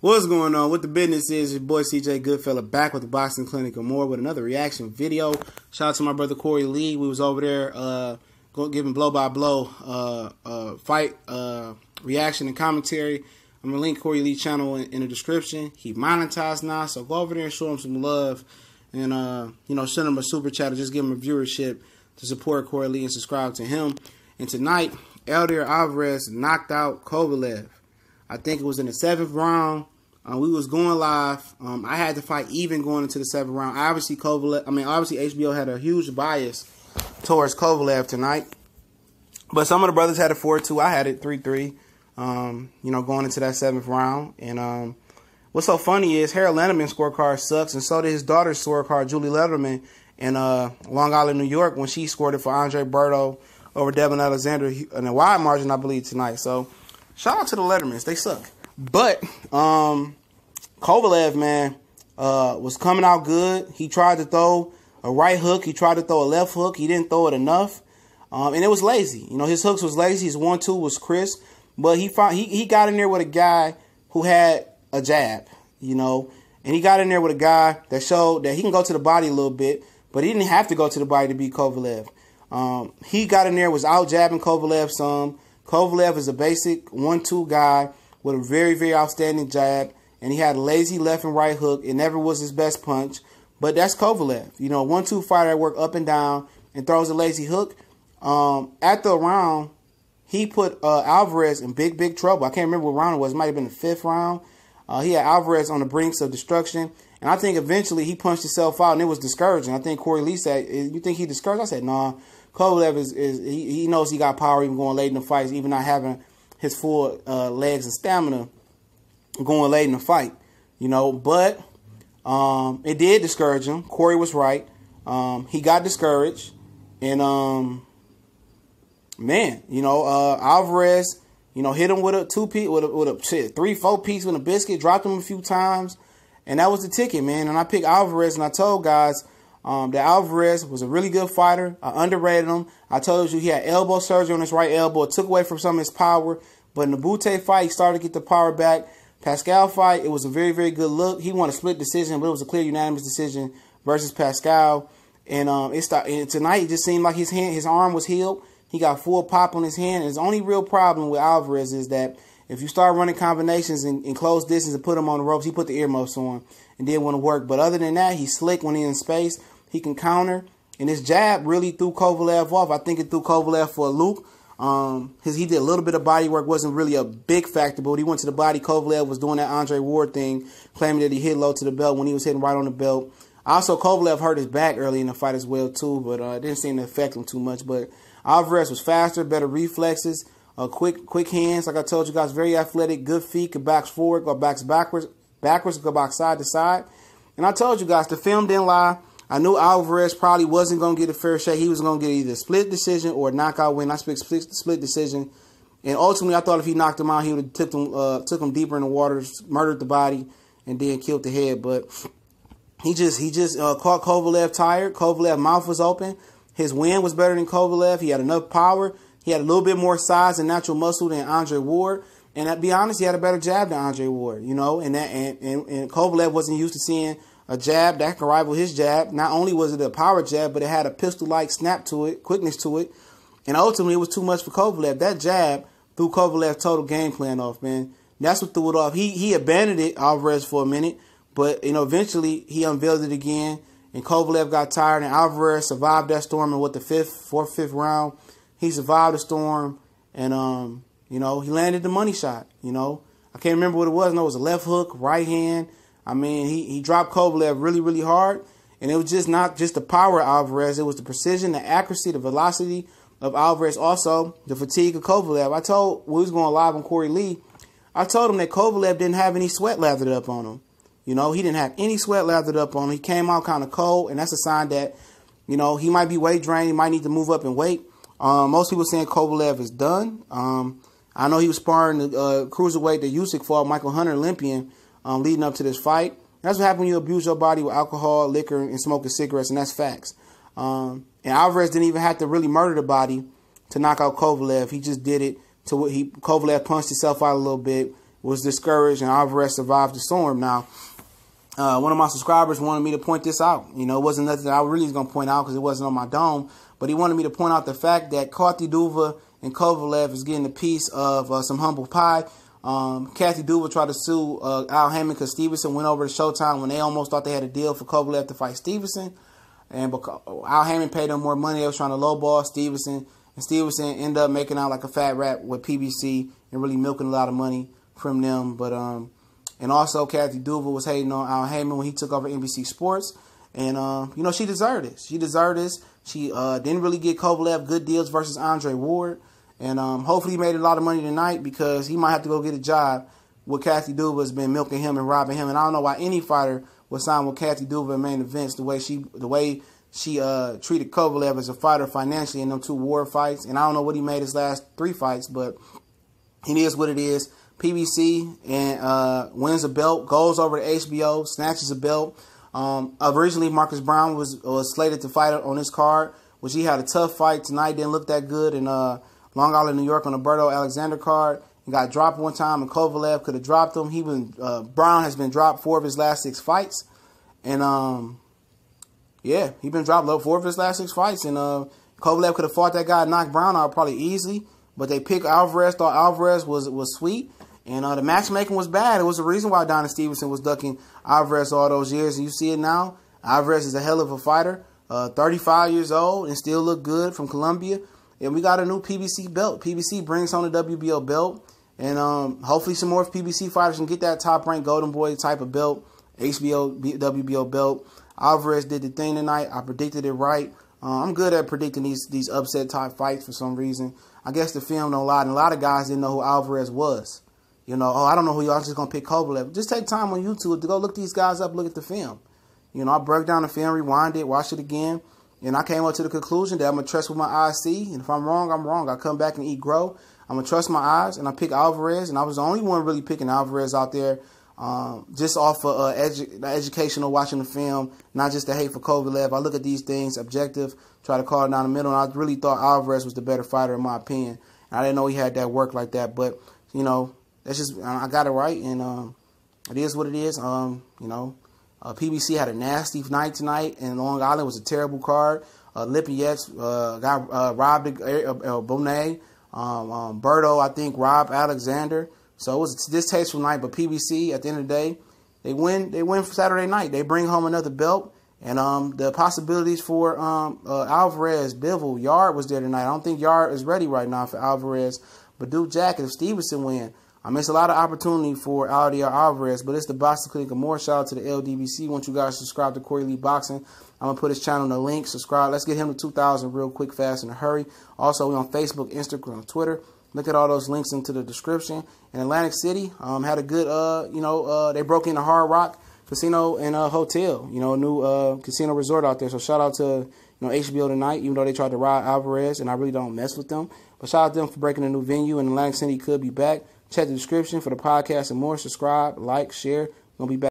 What's going on? What the business is? Your boy CJ Goodfella back with the Boxing Clinic and more with another reaction video. Shout out to my brother Corey Lee. We was over there giving blow by blow fight reaction and commentary. I'm gonna link Corey Lee's channel in the description. He monetized now, so go over there and show him some love and send him a super chat or just give him a viewership to support Corey Lee and subscribe to him. And tonight, Eleider Alvarez knocked out Kovalev. I think it was in the 7th round. We was going live. I had the fight even going into the 7th round. Obviously, HBO had a huge bias towards Kovalev tonight. But some of the brothers had it 4-2. I had it 3-3. Going into that 7th round. And what's so funny is Harold Letterman's scorecard sucks, and so did his daughter's scorecard, Julie Letterman, in Long Island, New York, when she scored it for Andre Berto over Devin Alexander in a wide margin, I believe, tonight. So shout out to the Lettermans. They suck. But Kovalev, man, was coming out good. He tried to throw a right hook. He tried to throw a left hook. He didn't throw it enough. And it was lazy. His hooks was lazy. His 1-2 was crisp. But he got in there with a guy who had a jab, and he got in there with a guy that showed that he can go to the body a little bit, but he didn't have to go to the body to beat Kovalev. He got in there, was out jabbing Kovalev some. Kovalev is a basic 1-2 guy with a very, very outstanding jab, and he had a lazy left and right hook. It never was his best punch, but that's Kovalev. 1-2 fighter that work up and down and throws a lazy hook. At the round, he put Alvarez in big, big trouble. I can't remember what round it was. It might have been the 5th round. He had Alvarez on the brinks of destruction. And I think eventually he punched himself out, and it was discouraging. I think Corey Lee said, "You think he discouraged?" I said, "Nah. Kovalev he knows he got power even going late in the fights, even not having his full legs and stamina going late in the fight." But it did discourage him. Corey was right. He got discouraged. And, Alvarez, hit him with a 2-piece, with a 3-4 piece with a biscuit, dropped him a few times. And that was the ticket, man. And I picked Alvarez, and I told guys that Alvarez was a really good fighter. I underrated him. I told you he had elbow surgery on his right elbow. It took away from some of his power. But in the Butte fight, he started to get the power back. Pascal fight, it was a very, very good look. He won a split decision, but it was a clear unanimous decision versus Pascal. And tonight, it just seemed like his arm was healed. He got full pop on his hand. And his only real problem with Alvarez is that if you start running combinations in close distance and put him on the ropes, he put the earmuffs on and didn't want to work. But other than that, he's slick when he's in space. He can counter. And his jab really threw Kovalev off. I think it threw Kovalev for a loop. He did a little bit of body work. Wasn't really a big factor, but when he went to the body, Kovalev was doing that Andre Ward thing, claiming that he hit low to the belt when he was hitting right on the belt. Also, Kovalev hurt his back early in the fight as well, too, but it didn't seem to affect him too much. But Alvarez was faster, better reflexes, quick hands. Like I told you guys, very athletic, good feet, could box forward, go box backwards, go box side to side. And I told you guys, the film didn't lie. I knew Alvarez probably wasn't going to get a fair shake. He was going to get either a split decision or a knockout win. I picked split decision. And ultimately, I thought if he knocked him out, he would have took him deeper in the waters, murdered the body, and then killed the head. But he just caught Kovalev tired. Kovalev's mouth was open. His wind was better than Kovalev. He had enough power. He had a little bit more size and natural muscle than Andre Ward. And to be honest, he had a better jab than Andre Ward, and Kovalev wasn't used to seeing a jab that could rival his jab. Not only was it a power jab, but it had a pistol-like snap to it, quickness to it. And ultimately, it was too much for Kovalev. That jab threw Kovalev's total game plan off, man. That's what threw it off. He abandoned it, Alvarez, for a minute. But, eventually, he unveiled it again. And Kovalev got tired, and Alvarez survived that storm in the 5th round. He survived the storm, and, he landed the money shot, I can't remember what it was. No, it was a left hook, right hand. I mean, he dropped Kovalev really, really hard. And it was just not just the power of Alvarez. It was the precision, the accuracy, the velocity of Alvarez. Also, the fatigue of Kovalev. When we was going live on Corey Lee, I told him that Kovalev didn't have any sweat lathered up on him. He didn't have any sweat lathered up on him. He came out kind of cold, and that's a sign that, he might be weight drained. He might need to move up in weight. Most people saying Kovalev is done. I know he was sparring the cruiserweight that Usyk fought, Michael Hunter, Olympian, leading up to this fight. That's what happens when you abuse your body with alcohol, liquor, and smoking cigarettes, and that's facts. And Alvarez didn't even have to really murder the body to knock out Kovalev. He just did it to Kovalev punched himself out a little bit, was discouraged, and Alvarez survived the storm. Now, one of my subscribers wanted me to point this out. You know, it wasn't nothing that I really was going to point out because it wasn't on my dome, but he wanted me to point out the fact that Kathy Duva and Kovalev is getting a piece of some humble pie. Kathy Duva tried to sue Al Haymon because Stevenson went over to Showtime when they almost thought they had a deal for Kovalev to fight Stevenson. And because Al Haymon paid them more money, they was trying to lowball Stevenson. And Stevenson ended up making out like a fat rat with PBC and really milking a lot of money from them. But and also Kathy Duva was hating on Al Haymon when he took over NBC Sports. And, you know, she deserved it. She deserved this. She didn't really get Kovalev good deals versus Andre Ward. And hopefully he made a lot of money tonight because he might have to go get a job with Kathy Duva has been milking him and robbing him. And I don't know why any fighter would sign with Kathy Duva in main events the way she treated Kovalev as a fighter financially in them 2 war fights. And I don't know what he made his last 3 fights, but it is what it is. PBC and wins a belt, goes over to HBO, snatches a belt. Originally, Marcus Brown was slated to fight on this card, which he had a tough fight tonight. Didn't look that good in Long Island, New York on the Berto Alexander card. He got dropped one time, and Kovalev could have dropped him. Brown has been dropped 4 of his last 6 fights, and yeah, he's been dropped 4 of his last 6 fights, and Kovalev could have fought that guy, knocked Brown out probably easily, but they picked Alvarez. Thought Alvarez was sweet, and the matchmaking was bad. It was the reason why Adonis Stevenson was ducking Alvarez all those years, and you see it now. Alvarez is a hell of a fighter, 35 years old, and still look good from Colombia. And we got a new PBC belt. PBC brings home the WBO belt. And hopefully some more PBC fighters can get that top-ranked Golden Boy type of belt, WBO belt. Alvarez did the thing tonight. I predicted it right. I'm good at predicting these upset-type fights for some reason. I guess the film don't lie. And a lot of guys didn't know who Alvarez was. You know, I don't know who y'all just going to pick Kovalev. Just take time on YouTube to go look these guys up, look at the film. You know, I broke down the film, rewind it, watch it again. And I came up to the conclusion that I'm going to trust what my eyes see. And if I'm wrong, I'm wrong. I come back and eat grow. I'm going to trust my eyes. And I pick Alvarez. And I was the only one really picking Alvarez out there just off of educational watching the film, not just the hate for Kovalev. I look at these things objective, try to call it down the middle. And I really thought Alvarez was the better fighter in my opinion. And I didn't know he had that work like that. But, you know, that's just I got it right. And it is what it is. You know. PBC had a nasty night tonight, and Long Island was a terrible card. Lipinets got robbed Bonet. Berto, I think, robbed Alexander. So it was a distasteful night, but PBC, at the end of the day, they win for Saturday night. They bring home another belt, and the possibilities for Alvarez, Bivol, Yard was there tonight. I don't think Yard is ready right now for Alvarez, but Duke Jacket, if Stevenson win, I miss a lot of opportunity for Aldi or Alvarez, but it's the Boxing Clinic and more. Shout out to the LDBC. Want you guys to subscribe to Corey Lee Boxing. I'm going to put his channel in the link. Subscribe. Let's get him to 2,000 real quick, fast, in a hurry. Also, we're on Facebook, Instagram, Twitter. Look at all those links into the description. In Atlantic City, had a good, they broke into Hard Rock Casino and Hotel, new casino resort out there. So shout out to, HBO tonight, even though they tried to rob Alvarez, and I really don't mess with them. But shout out to them for breaking a new venue, and Atlantic City could be back. Check the description for the podcast and more. Subscribe, like, share. We'll be back.